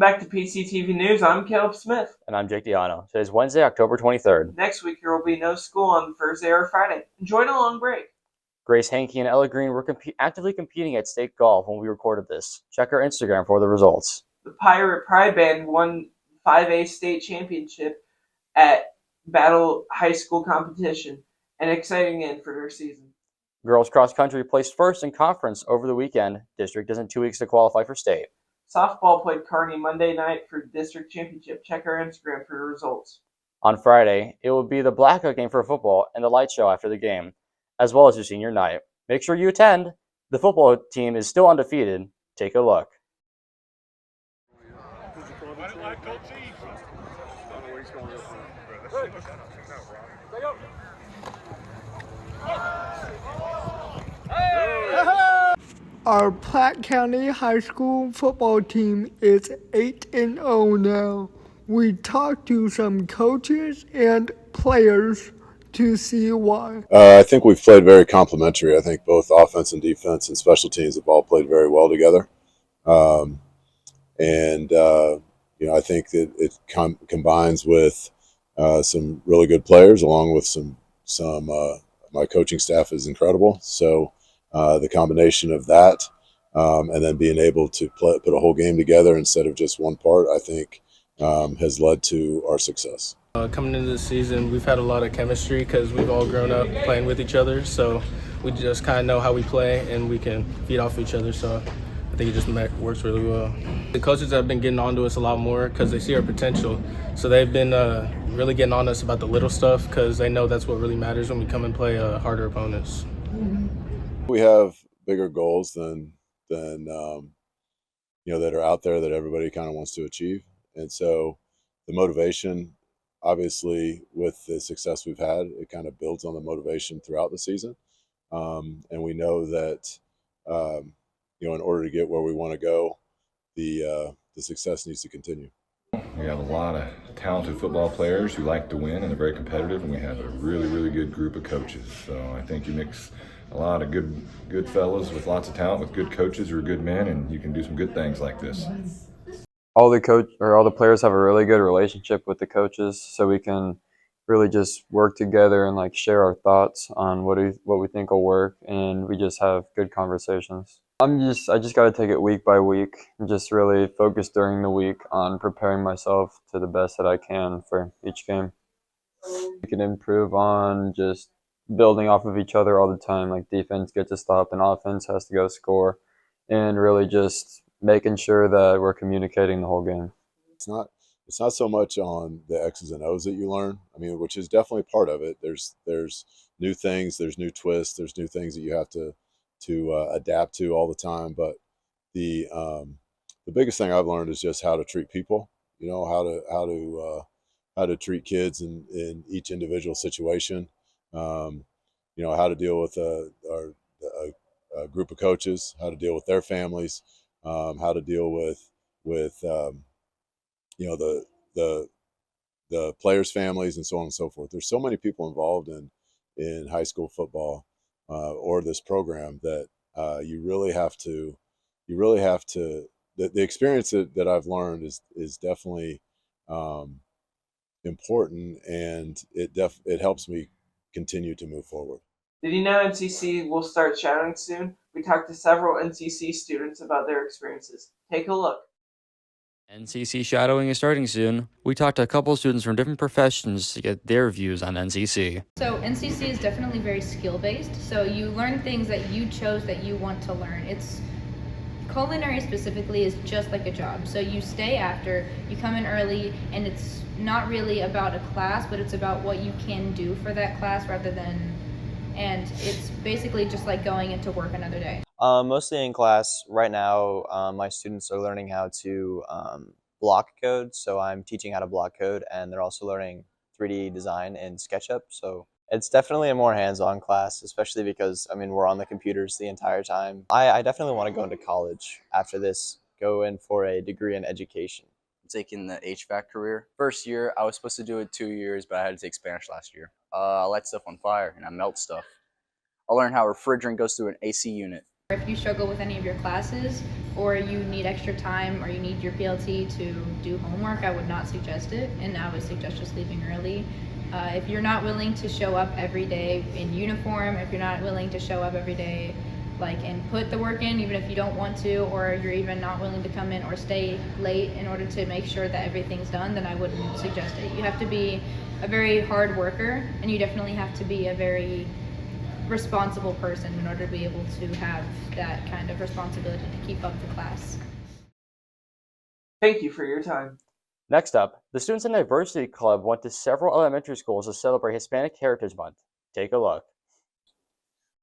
back to PCTV News. I'm Caleb Smith. And I'm Jake Diano. Today's Wednesday, October 23rd. Next week, there will be no school on Thursday or Friday. Enjoy the long break. Grace Hankey and Ella Green were actively competing at state golf when we recorded this. Check our Instagram for the results. The Pirate Pride Band won 5A state championship at Battle High School competition, an exciting end for their season. Girls cross country placed first in conference over the weekend. District is in 2 weeks to qualify for state. Softball played Kearney Monday night for district championship. Check our Instagram for the results. On Friday, it will be the blackout game for football and the light show after the game, as well as your senior night. Make sure you attend. The football team is still undefeated. Take a look. Our Platte County High School football team is 8-0 now. We talked to some coaches and players to see why. I think we've played very complementary. I think both offense and defense and special teams have all played very well together. I think that it combines with some really good players, along with some my coaching staff is incredible. So the combination of that and then being able to put a whole game together instead of just one part, I think has led to our success. Coming into the season, we've had a lot of chemistry because we've all grown up playing with each other. So we just kind of know how we play and we can feed off each other. So I think it just works really well. The coaches have been getting on to us a lot more because they see our potential. So they've been really getting on us about the little stuff because they know that's what really matters when we come and play harder opponents. We have bigger goals than that are out there that everybody kind of wants to achieve. And so the motivation, obviously, with the success we've had, it kind of builds on the motivation throughout the season. And we know that, in order to get where we want to go, the success needs to continue. We have a lot of talented football players who like to win and are very competitive, and we have a really, really good group of coaches. So I think you mix a lot of good fellows with lots of talent with good coaches who are good men, and you can do some good things like this. All the players have a really good relationship with the coaches, so we can really just work together and share our thoughts on what we think will work, and we just have good conversations. I just got to take it week by week and just really focus during the week on preparing myself to the best that I can for each game. We can improve on just building off of each other all the time, like defense gets to stop and offense has to go score, and really just making sure that we're communicating the whole game. It's not so much on the X's and O's that you learn. I mean, which is definitely part of it. There's new things, there's new twists, there's new things that you have to adapt to all the time. But the biggest thing I've learned is just how to treat people. How to treat kids in each individual situation. How to deal with a group of coaches, how to deal with their families, how to deal with the players' families, and so on and so forth. There's so many people involved in high school football or this program that you really have to. The experience that I've learned is definitely important, and it helps me continue to move forward. Did you know NCC will start shadowing soon? We talked to several NCC students about their experiences. Take a look. NCC shadowing is starting soon. We talked to a couple of students from different professions to get their views on NCC. So NCC is definitely very skill-based. So you learn things that you chose that you want to learn. It's culinary specifically is just like a job. So you stay after, you come in early, and it's not really about a class, but it's about what you can do for that class and it's basically just like going into work another day. Mostly in class right now, my students are learning how to block code. So I'm teaching how to block code, and they're also learning 3D design in SketchUp. So it's definitely a more hands-on class, especially because, we're on the computers the entire time. I definitely want to go into college after this, go in for a degree in education. Taking the HVAC career. First year, I was supposed to do it 2 years, but I had to take Spanish last year. I light stuff on fire and I melt stuff. I learned how refrigerant goes through an AC unit. If you struggle with any of your classes or you need extra time or you need your PLT to do homework, I would not suggest it, and I would suggest just leaving early. If you're not willing to show up every day in uniform, if you're not willing to show up every day and put the work in, even if you don't want to, or you're even not willing to come in or stay late in order to make sure that everything's done, then I wouldn't suggest it. You have to be a very hard worker, and you definitely have to be a very responsible person in order to be able to have that kind of responsibility to keep up the class. Thank you for your time. Next up, the Students in Diversity Club went to several elementary schools to celebrate Hispanic Heritage Month. Take a look.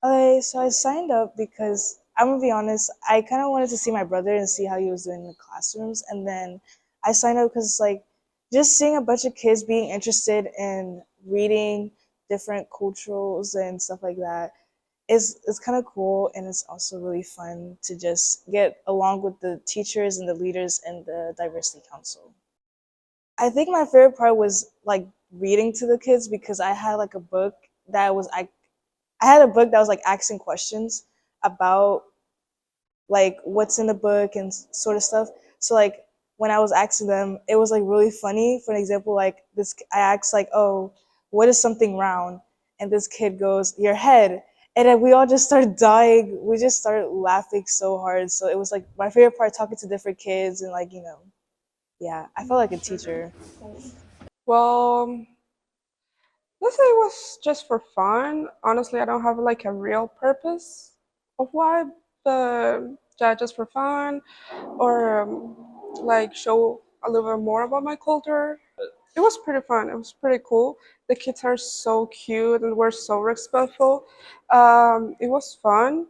Okay, so I signed up because I'm gonna be honest, I kind of wanted to see my brother and see how he was doing in the classrooms, and then I signed up because just seeing a bunch of kids being interested in reading different cultures and stuff like that is kind of cool, and it's also really fun to just get along with the teachers and the leaders and the diversity council. I think my favorite part was reading to the kids because I had a book that was I had a book that was asking questions about what's in the book and sort of stuff. So when I was asking them, it was really funny. For an example, this, I asked oh, what is something round? And this kid goes, your head. And then we all just started dying. We just started laughing so hard. So it was my favorite part, talking to different kids and yeah, I felt like a teacher. Well, let's say it was just for fun. Honestly, I don't have a real purpose of why, but yeah, just for fun, or show a little bit more about my culture. It was pretty fun. It was pretty cool. The kids are so cute and were so respectful. It was fun.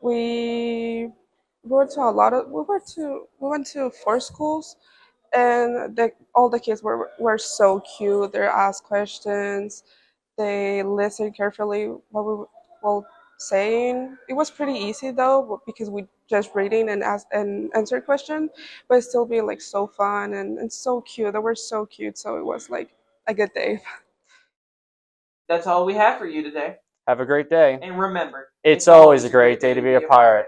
We went to a lot of we went to 4 schools, and all the kids were so cute. They asked questions. They listened carefully what we were saying. It was pretty easy though because we just reading and ask and answer question, but it still being so fun and so cute. They were so cute, so it was a good day. That's all we have for you today. Have a great day. And remember, It's always a great day to be a pirate.